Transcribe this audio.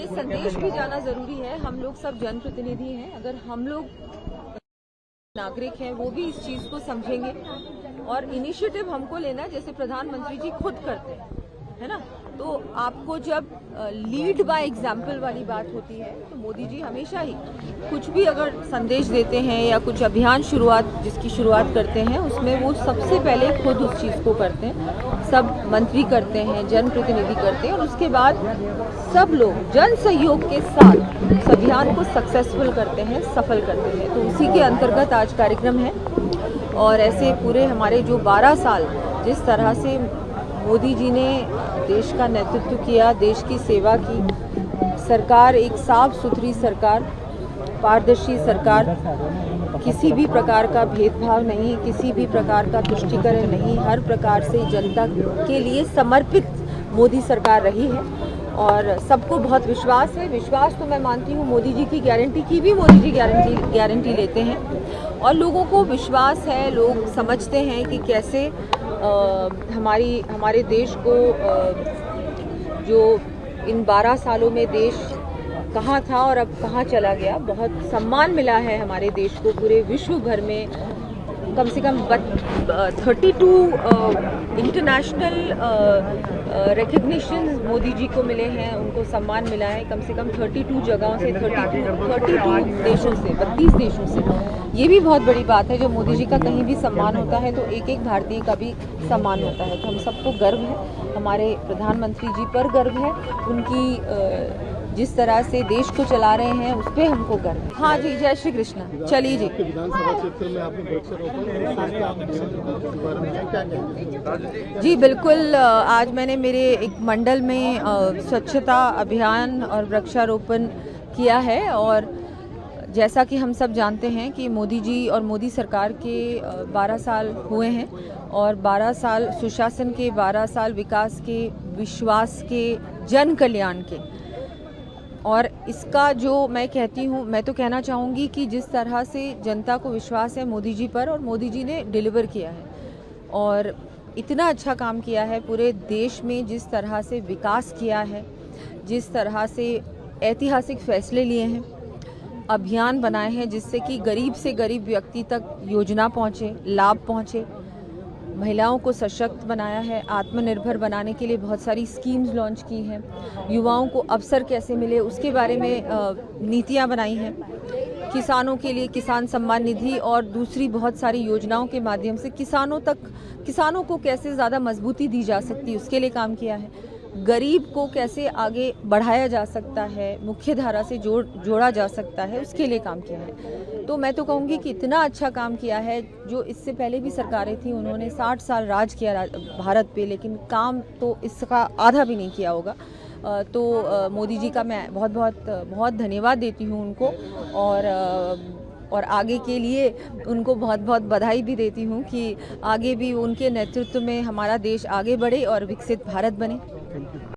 ये संदेश भी जाना जरूरी है। हम लोग सब जनप्रतिनिधि हैं, अगर हम लोग नागरिक हैं वो भी इस चीज को समझेंगे और इनिशिएटिव हमको लेना है, जैसे प्रधानमंत्री जी खुद करते हैं, है ना। तो आपको जब लीड बाय एग्जाम्पल वाली बात होती है तो मोदी जी हमेशा ही कुछ भी अगर संदेश देते हैं या कुछ अभियान जिसकी शुरुआत करते हैं उसमें वो सबसे पहले खुद उस चीज़ को करते हैं। सब मंत्री करते हैं, जनप्रतिनिधि करते हैं और उसके बाद सब लोग जन सहयोग के साथ उस अभियान को सक्सेसफुल करते हैं, सफल करते हैं। तो उसी के अंतर्गत आज कार्यक्रम है और ऐसे पूरे हमारे जो 12 साल जिस तरह से मोदी जी ने देश का नेतृत्व किया, देश की सेवा की, सरकार एक साफ सुथरी सरकार, पारदर्शी सरकार, किसी भी प्रकार का भेदभाव नहीं, किसी भी प्रकार का तुष्टीकरण नहीं, हर प्रकार से जनता के लिए समर्पित मोदी सरकार रही है और सबको बहुत विश्वास है। विश्वास तो मैं मानती हूँ मोदी जी की गारंटी की भी मोदी जी गारंटी लेते हैं और लोगों को विश्वास है, लोग समझते हैं कि कैसे हमारे देश को जो इन 12 सालों में देश कहाँ था और अब कहाँ चला गया, बहुत सम्मान मिला है हमारे देश को पूरे विश्व भर में। कम से कम 32 इंटरनेशनल रिकग्निशन मोदी जी को मिले हैं, उनको सम्मान मिला है कम से कम 32 जगहों से, 32 देशों से, 32 देशों से। ये भी बहुत बड़ी बात है। जब मोदी जी का कहीं भी सम्मान होता है तो एक एक भारतीय का भी सम्मान होता है। तो हम सबको गर्व है, हमारे प्रधानमंत्री जी पर गर्व है, उनकी जिस तरह से देश को चला रहे हैं उस पर हमको गर्व है। हाँ जी, जय श्री कृष्ण। चलिए जी। विधानसभा क्षेत्र में आपने जी बिल्कुल, आज मैंने मेरे एक मंडल में स्वच्छता अभियान और वृक्षारोपण किया है और जैसा कि हम सब जानते हैं कि मोदी जी और मोदी सरकार के 12 साल हुए हैं और 12 साल सुशासन के, 12 साल विकास के, विश्वास के, जन कल्याण के। और इसका जो मैं कहती हूँ, मैं तो कहना चाहूँगी कि जिस तरह से जनता को विश्वास है मोदी जी पर और मोदी जी ने डिलीवर किया है और इतना अच्छा काम किया है पूरे देश में, जिस तरह से विकास किया है, जिस तरह से ऐतिहासिक फैसले लिए हैं, अभियान बनाए हैं जिससे कि गरीब से गरीब व्यक्ति तक योजना पहुँचे, लाभ पहुँचे, महिलाओं को सशक्त बनाया है, आत्मनिर्भर बनाने के लिए बहुत सारी स्कीम्स लॉन्च की हैं, युवाओं को अवसर कैसे मिले उसके बारे में नीतियां बनाई हैं, किसानों के लिए किसान सम्मान निधि और दूसरी बहुत सारी योजनाओं के माध्यम से किसानों को कैसे ज़्यादा मजबूती दी जा सकती है उसके लिए काम किया है, गरीब को कैसे आगे बढ़ाया जा सकता है, मुख्य धारा से जोड़ा जा सकता है उसके लिए काम किया है। तो मैं तो कहूँगी कि इतना अच्छा काम किया है। जो इससे पहले भी सरकारें थी उन्होंने 60 साल राज किया भारत पे, लेकिन काम तो इसका आधा भी नहीं किया होगा। तो मोदी जी का मैं बहुत धन्यवाद देती हूँ उनको और आगे के लिए उनको बहुत बहुत बधाई भी देती हूँ कि आगे भी उनके नेतृत्व में हमारा देश आगे बढ़े और विकसित भारत बने।